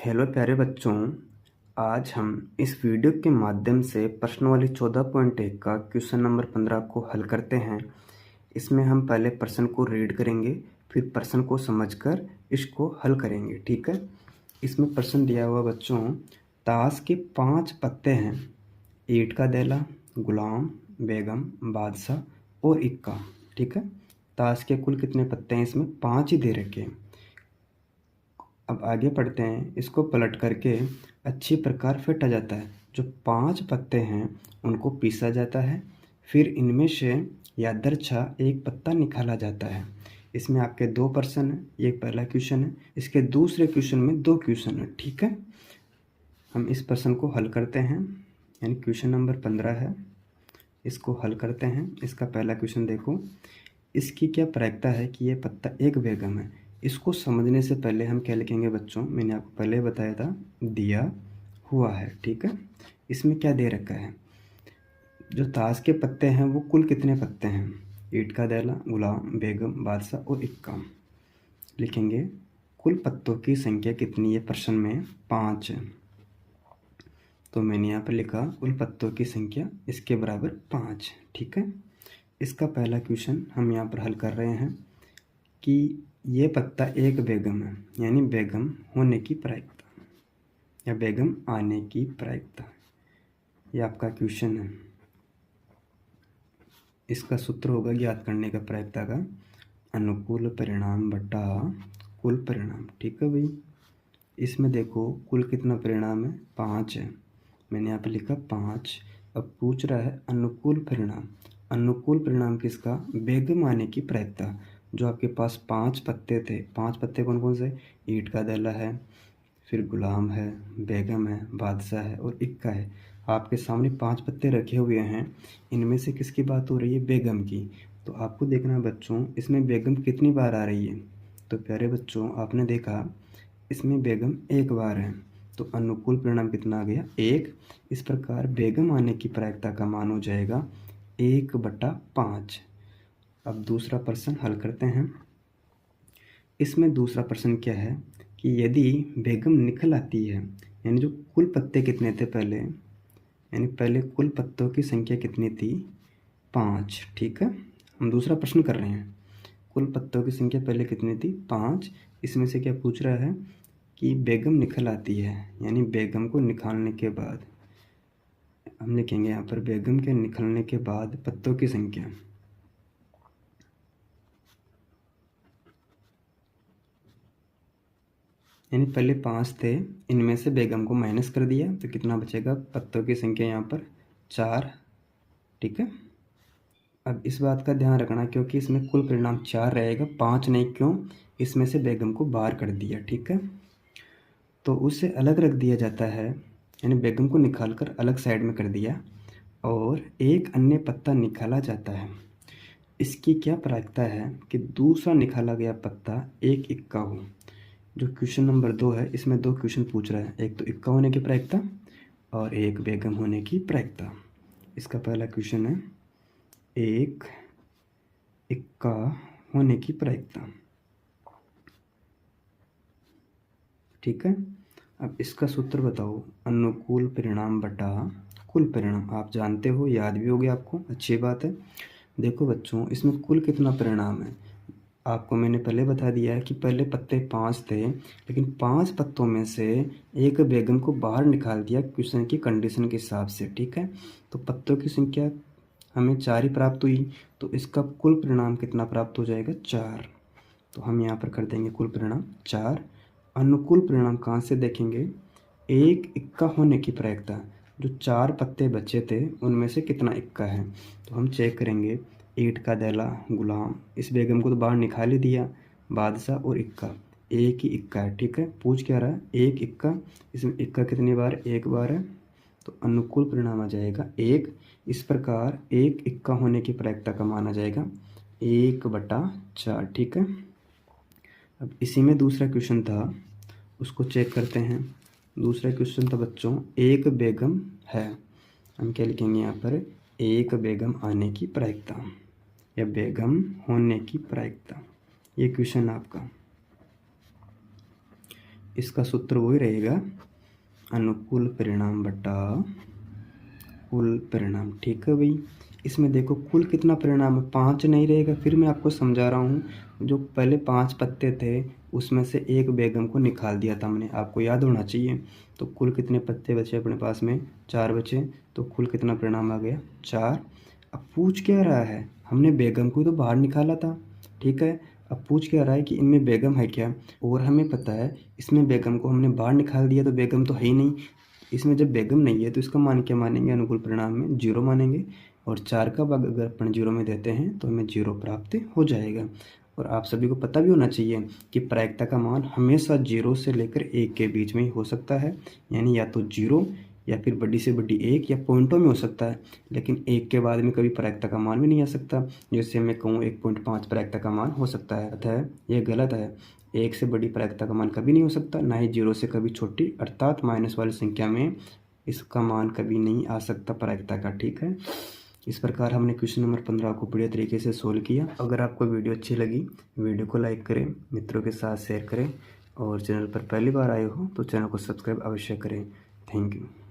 Hello प्यारे बच्चों, आज हम इस वीडियो के माध्यम से प्रश्नावली 14.1 का क्वेश्चन नंबर 15 को हल करते हैं। इसमें हम पहले प्रश्न को रीड करेंगे, फिर प्रश्न को समझकर इसको हल करेंगे। ठीक है। इसमें प्रश्न दिया हुआ बच्चों, ताश के 5 पत्ते हैं। ईंट का दैला, गुलाम, बेगम, बादशाह और इक्का। ठीक है। ताश के कुल कितने पत्ते हैं? इसमें 5 ही दे रखे हैं। अब आगे पढ़ते हैं। इसको पलट करके अच्छी प्रकार फेंटा जाता है। जो 5 पत्ते हैं उनको पीसा जाता है, फिर इनमें से यादृच्छा एक पत्ता निकाला जाता है। इसमें आपके 2 प्रश्न हैं। ये पहला क्वेश्चन है, इसके दूसरे क्वेश्चन में 2 क्वेश्चन है। ठीक है। हम इस प्रश्न को हल करते हैं, यानी क्वेश्चन नंबर 15 है, इसको हल करते हैं। इसका पहला क्वेश्चन देखो, इसकी क्या प्रायिकता है कि ये पत्ता एक बेगम है। इसको समझने से पहले हम क्या लिखेंगे बच्चों, मैंने आपको पहले बताया था, दिया हुआ है। ठीक है। इसमें क्या दे रखा है, जो ताश के पत्ते हैं वो कुल कितने पत्ते हैं? ईंट का दैला, गुलाम, बेगम, बादशाह और इक्का। लिखेंगे कुल पत्तों की संख्या कितनी है प्रश्न में? 5 है। तो मैंने यहाँ पर लिखा कुल पत्तों की संख्या इसके बराबर 5। ठीक है। इसका पहला क्वेश्चन हम यहाँ पर हल कर रहे हैं कि ये पत्ता एक बेगम है, यानी बेगम होने की प्रायिकता या बेगम आने की प्रायिकता, ये आपका क्वेश्चन है। इसका सूत्र होगा ज्ञात करने का प्रायिकता का अनुकूल परिणाम बटा कुल परिणाम। ठीक है भाई। इसमें देखो कुल कितना परिणाम है? 5 है। मैंने यहाँ पर लिखा 5। अब पूछ रहा है अनुकूल परिणाम। अनुकूल परिणाम किसका? बेगम आने की प्रायिकता। जो आपके पास 5 पत्ते थे, 5 पत्ते कौन कौन से? ईंट का दैला है, फिर गुलाम है, बेगम है, बादशाह है और इक्का है। आपके सामने 5 पत्ते रखे हुए हैं, इनमें से किसकी बात हो रही है? बेगम की। तो आपको देखना है बच्चों, इसमें बेगम कितनी बार आ रही है। तो प्यारे बच्चों, आपने देखा इसमें बेगम एक बार है, तो अनुकूल परिणाम कितना आ गया? 1। इस प्रकार बेगम आने की प्रायिकता का मान हो जाएगा 1/5। अब दूसरा प्रश्न हल करते हैं। इसमें दूसरा प्रश्न क्या है कि यदि बेगम निकल आती है, यानी जो कुल पत्ते कितने थे पहले, यानी पहले कुल पत्तों की संख्या कितनी थी? 5। ठीक है। हम दूसरा प्रश्न कर रहे हैं। कुल पत्तों की संख्या पहले कितनी थी? 5। इसमें से क्या पूछ रहा है कि बेगम निकल आती है, यानी बेगम को निकालने के बाद हम लिखेंगे यहाँ पर बेगम के निकलने के बाद पत्तों की संख्या। यानी पहले 5 थे, इनमें से बेगम को माइनस कर दिया तो कितना बचेगा? पत्तों की संख्या यहाँ पर 4। ठीक है। अब इस बात का ध्यान रखना क्योंकि इसमें कुल परिणाम 4 रहेगा, 5 नहीं। क्यों? इसमें से बेगम को बाहर कर दिया। ठीक है। तो उससे अलग रख दिया जाता है, यानी बेगम को निकाल कर अलग साइड में कर दिया और एक अन्य पत्ता निकाला जाता है। इसकी क्या प्रायिकता है कि दूसरा निकाला गया पत्ता एक इक्का हो। जो क्वेश्चन नंबर 2 है, इसमें 2 क्वेश्चन पूछ रहा है, एक तो इक्का होने की प्रायिकता और एक बेगम होने की प्रायिकता। इसका पहला क्वेश्चन है एक इक्का होने की प्रायिकता। ठीक है। अब इसका सूत्र बताओ, अनुकूल परिणाम बटा कुल परिणाम। आप जानते हो, याद भी हो गया आपको, अच्छी बात है। देखो बच्चों, इसमें कुल कितना परिणाम है आपको मैंने पहले बता दिया है कि पहले पत्ते 5 थे, लेकिन 5 पत्तों में से एक बेगम को बाहर निकाल दिया क्वेश्चन की कंडीशन के हिसाब से। ठीक है। तो पत्तों की संख्या हमें 4 ही प्राप्त हुई, तो इसका कुल परिणाम कितना प्राप्त हो जाएगा? 4। तो हम यहाँ पर कर देंगे कुल परिणाम 4। अनुकूल परिणाम कहाँ से देखेंगे? एक इक्का होने की प्रायिकता। जो 4 पत्ते बचे थे उनमें से कितना इक्का है, तो हम चेक करेंगे। ईंट का दैला, गुलाम, इस बेगम को तो बाहर निकाल ही दिया, बादशाह और इक्का, एक ही इक्का है। ठीक है। पूछ क्या रहा है? एक इक्का। इसमें इक्का कितनी बार? एक बार है, तो अनुकूल परिणाम आ जाएगा 1। इस प्रकार एक इक्का होने की प्रायिकता का मान आ जाएगा 1/4। ठीक है। अब इसी में दूसरा क्वेश्चन था, उसको चेक करते हैं। दूसरा क्वेश्चन था बच्चों, एक बेगम है। हम क्या लिखेंगे यहाँ पर? एक बेगम आने की प्रायिकता या बेगम होने की प्रायिकता। ये क्वेश्चन आपका। इसका सूत्र वही रहेगा, अनुकूल परिणाम बटा कुल परिणाम। ठीक है भाई। इसमें देखो कुल कितना परिणाम है, 5 नहीं रहेगा। फिर मैं आपको समझा रहा हूँ, जो पहले 5 पत्ते थे उसमें से एक बेगम को निकाल दिया था हमने, आपको याद होना चाहिए। तो कुल कितने पत्ते बचे अपने पास में, 4 बचे। तो कुल कितना परिणाम आ गया, 4। अब पूछ क्या रहा है, हमने बेगम को तो बाहर निकाला था। ठीक है, अब पूछ क्या रहा है कि इनमें बेगम है क्या, और हमें पता है इसमें बेगम को हमने बाहर निकाल दिया तो बेगम तो है ही नहीं। इसमें जब बेगम नहीं है तो इसका मान क्या मानेंगे, अनुकूल परिणाम में 0 मानेंगे। और 4 का भाग अगर अपन 0 में देते हैं तो हमें 0 प्राप्त हो जाएगा। और आप सभी को पता भी होना चाहिए कि प्रायिकता का मान हमेशा 0 से लेकर 1 के बीच में ही हो सकता है, यानी या तो 0 या फिर बड़ी से बड़ी 1 या पॉइंटों में हो सकता है, लेकिन 1 के बाद में कभी प्रायिकता का मान भी नहीं आ सकता। जैसे मैं कहूँ 1.5 प्रायिकता का मान हो सकता है, अतः यह गलत है। 1 से बड़ी प्रायिकता का मान कभी नहीं हो सकता, ना ही 0 से कभी छोटी, अर्थात माइनस वाली संख्या में इसका मान कभी नहीं आ सकता प्रायिकता का। ठीक है, इस प्रकार हमने क्वेश्चन नंबर 15 को बढ़िया तरीके से सोल्व किया। अगर आपको वीडियो अच्छी लगी, वीडियो को लाइक करें, मित्रों के साथ शेयर करें, और चैनल पर पहली बार आए हो तो चैनल को सब्सक्राइब अवश्य करें। Thank you.